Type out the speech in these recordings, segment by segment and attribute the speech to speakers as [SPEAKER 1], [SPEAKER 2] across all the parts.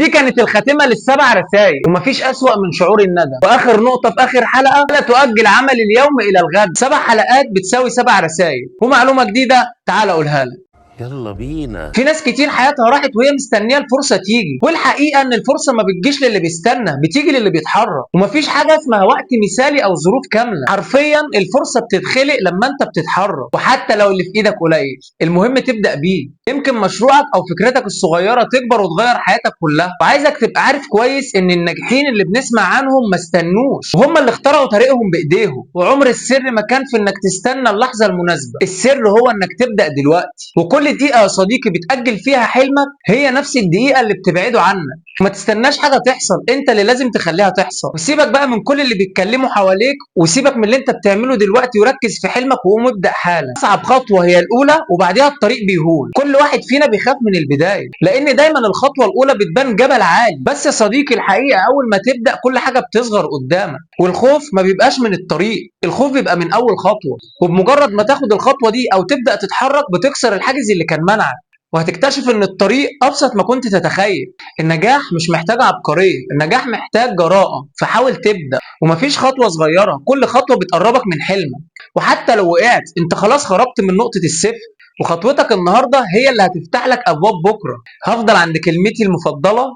[SPEAKER 1] دي كانت الخاتمة للسبع رسائل، ومفيش أسوأ من شعور الندم. وآخر نقطة في آخر حلقة: لا تؤجل عمل اليوم إلى الغد. 7 حلقات بتساوي 7 رسائل. ومعلومة جديدة تعال أقولها لك.
[SPEAKER 2] يلا بينا.
[SPEAKER 1] في ناس كتير حياتها راحت وهي مستنيه الفرصه تيجي، والحقيقه ان الفرصه ما بتجيش للي بيستنى، بتيجي للي بيتحرك. ومفيش حاجه اسمها وقت مثالي او ظروف كامله، حرفيا الفرصه بتتخلق لما انت بتتحرك. وحتى لو اللي في ايدك قليل، المهم تبدا بيه. يمكن مشروعك او فكرتك الصغيره تكبر وتغير حياتك كلها. وعايزك تبقى عارف كويس ان الناجحين اللي بنسمع عنهم ما استنوش، وهم اللي اخترعوا طريقهم بايديهم. وعمر السر ما كان في انك تستنى اللحظه المناسبه، السر هو انك تبدا دلوقتي. وكل دقيقه يا صديقي بتأجل فيها حلمك هي نفس الدقيقة اللي بتبعده عنك. ما تستناش حاجة تحصل، انت اللي لازم تخليها تحصل. وسيبك بقى من كل اللي بيتكلموا حواليك، وسيبك من اللي انت بتعمله دلوقتي، وركز في حلمك وقوم ابدأ حالا. اصعب خطوة هي الأولى، وبعدها الطريق بيهون. كل واحد فينا بيخاف من البداية، لأن دايما الخطوة الأولى بتبان جبل عالي. بس يا صديقي الحقيقة أول ما تبدأ كل حاجة بتصغر قدامك. والخوف ما بيبقاش من الطريق، الخوف بيبقى من أول خطوة. وبمجرد ما تاخد الخطوة دي أو تبدأ تتحرك بتكسر الحاجز اللي كان منعك، وهتكتشف ان الطريق ابسط ما كنت تتخيل. النجاح مش محتاج عبقرية، النجاح محتاج جراءة. فحاول تبدأ، ومفيش خطوة صغيرة، كل خطوة بتقربك من حلمك. وحتى لو وقعت انت خلاص خرجت من نقطة الصفر، وخطوتك النهاردة هي اللي هتفتح لك ابواب بكرة. هفضل عند كلمتي المفضلة: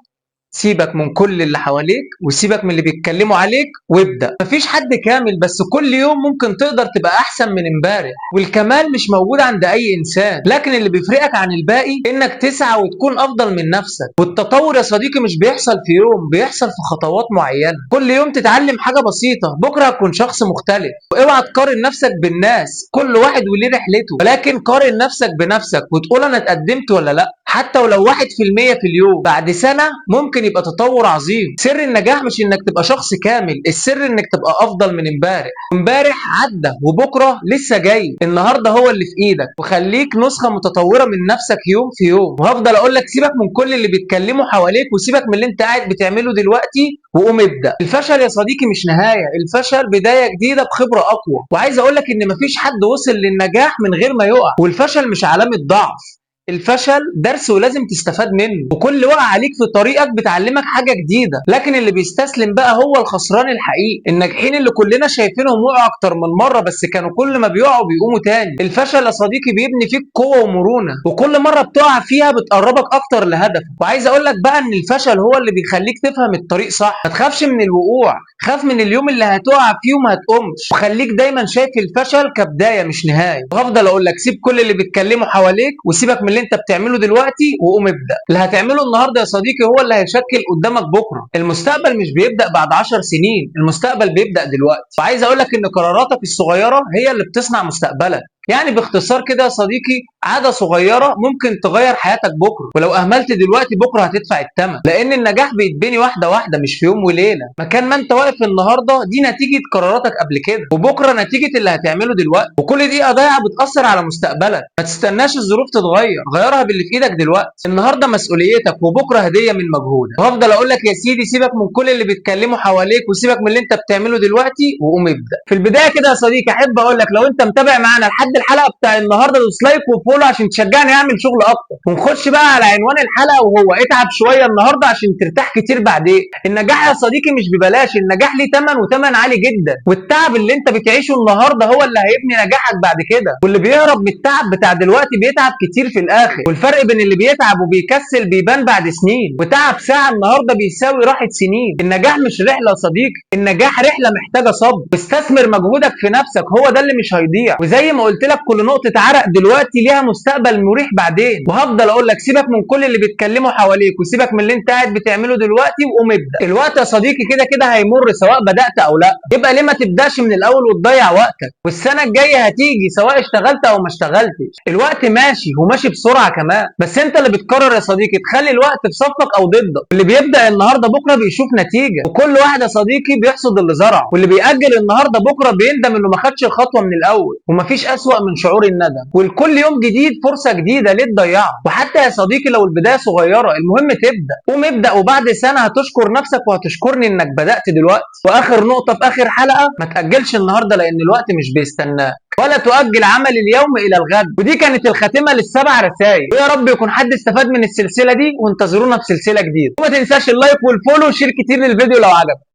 [SPEAKER 1] سيبك من كل اللي حواليك، وسيبك من اللي بيتكلموا عليك، وابدأ. مفيش حد كامل، بس كل يوم ممكن تقدر تبقى احسن من امبارح. والكمال مش موجود عند اي انسان، لكن اللي بيفرقك عن الباقي انك تسعى وتكون افضل من نفسك. والتطور يا صديقي مش بيحصل في يوم، بيحصل في خطوات معينة. كل يوم تتعلم حاجة بسيطة، بكرة هتكون شخص مختلف. واوعى تقارن نفسك بالناس، كل واحد وليه رحلته، ولكن قارن نفسك بنفسك وتقول انا اتقدمت ولا لا. حتى ولو 1% في اليوم، بعد سنة ممكن يبقى تطور عظيم. سر النجاح مش انك تبقى شخص كامل، السر انك تبقى افضل من امبارح. امبارح عدى وبكره لسه جاي، النهارده هو اللي في ايدك. وخليك نسخه متطوره من نفسك يوم في يوم. وهفضل اقول لك: سيبك من كل اللي بيتكلموا حواليك، وسيبك من اللي انت قاعد بتعمله دلوقتي، وقوم ابدا. الفشل يا صديقي مش نهايه، الفشل بدايه جديده بخبره اقوى. وعايز اقول لك ان مفيش حد وصل للنجاح من غير ما يقع. والفشل مش علامه ضعف، الفشل درس ولازم تستفاد منه. وكل وقعة عليك في طريقك بتعلمك حاجة جديدة. لكن اللي بيستسلم بقى هو الخسران الحقيقي. الناجحين اللي كلنا شايفينهم وقعوا اكتر من مرة، بس كانوا كل ما بيقعوا بيقوموا تاني. الفشل يا صديقي بيبني فيك قوة ومرونة، وكل مرة بتقع فيها بتقربك اكتر لهدفك. وعايز اقول لك بقى ان الفشل هو اللي بيخليك تفهم الطريق صح. ما تخافش من الوقوع، خاف من اليوم اللي هتقع فيه وما هتقومش. وخليك دايما شايف الفشل كبداية مش نهاية. وهفضل اقول لك: سيب كل اللي بيتكلموا حواليك، وسيبك من اللي انت بتعمله دلوقتي، وقوم ابدا. اللي هتعمله النهارده يا صديقي هو اللي هيشكل قدامك بكره. المستقبل مش بيبدا بعد 10 سنين، المستقبل بيبدا دلوقتي. وعايز اقول لك ان قراراتك الصغيره هي اللي بتصنع مستقبلك. يعني باختصار كده يا صديقي، عادة صغيرة ممكن تغير حياتك بكرة، ولو أهملت دلوقتي بكرة هتدفع الثمن. لأن النجاح بيتبني واحدة واحدة، مش في يوم وليلة. مكان ما أنت واقف النهاردة دي نتيجة قراراتك قبل كده، وبكرة نتيجة اللي هتعمله دلوقتي. وكل دقيقة ضايعة بتأثر على مستقبلك. ما تستناش الظروف تتغير، غيرها باللي في إيدك دلوقتي. النهاردة مسؤوليتك، وبكرة هدية من مجهودك. وهفضل أقول لك: يا سيدي سيبك من كل اللي بيتكلموا حواليك، وسيبك من اللي أنت بتعمله دلوقتي، وقوم ابدأ. في البداية كده يا صديقي أحب أقول لك: لو أنت متابع معانا لحد الحلقة بتاع النهارده دوس لايك وفولو عشان تشجعني اعمل شغل اكتر. ونخش بقى على عنوان الحلقه، وهو اتعب شويه النهارده عشان ترتاح كتير بعدين. النجاح يا صديقي مش ببلاش، النجاح ليه ثمن، وثمن عالي جدا. والتعب اللي انت بتعيشه النهارده هو اللي هيبني نجاحك بعد كده. واللي بيهرب من التعب بتاع دلوقتي بيتعب كتير في الاخر. والفرق بين اللي بيتعب وبيكسل بيبان بعد سنين. وتعب ساعه النهارده بيساوي راحه سنين. النجاح مش رحله يا صديقي، النجاح رحله محتاجه صبر. واستثمر مجهودك في نفسك، هو ده اللي مش هيضيع. وزي ما قلت لك كل نقطه عرق دلوقتي ليها مستقبل مريح بعدين. وهفضل اقول لك: سيبك من كل اللي بيتكلموا حواليك، وسيبك من اللي انت قاعد بتعمله دلوقتي، وقوم ابدا. الوقت يا صديقي كده كده هيمر، سواء بدات او لا. يبقى ليه ما تبداش من الاول وتضيع وقتك؟ والسنه الجايه هتيجي سواء اشتغلت او ما اشتغلتش. الوقت ماشي وماشي بسرعه كمان، بس انت اللي بتقرر يا صديقي تخلي الوقت في صفك او ضدك. اللي بيبدا النهارده بكره بيشوف نتيجه، وكل واحد يا صديقي بيحصد اللي زرعه. واللي بيأجل النهارده بكره بيندم انه ما خدش الخطوه من الاول. ومفيش اسوأ أسوأ من شعور الندم. والكل يوم جديد فرصة جديدة، ليه تضيعها؟ وحتى يا صديقي لو البداية صغيرة، المهم تبدأ. قوم ابدأ، وبعد سنة هتشكر نفسك وهتشكرني انك بدأت دلوقتي. واخر نقطة في اخر حلقة، ما تأجلش النهاردة لان الوقت مش بيستناك، ولا تؤجل عمل اليوم الى الغد. ودي كانت الخاتمة للسبع رسائل، ويا رب يكون حد استفاد من السلسلة دي، وانتظرونا في سلسلة جديدة. وما تنساش اللايك والفولو وشير كتير للفيديو لو عجبك.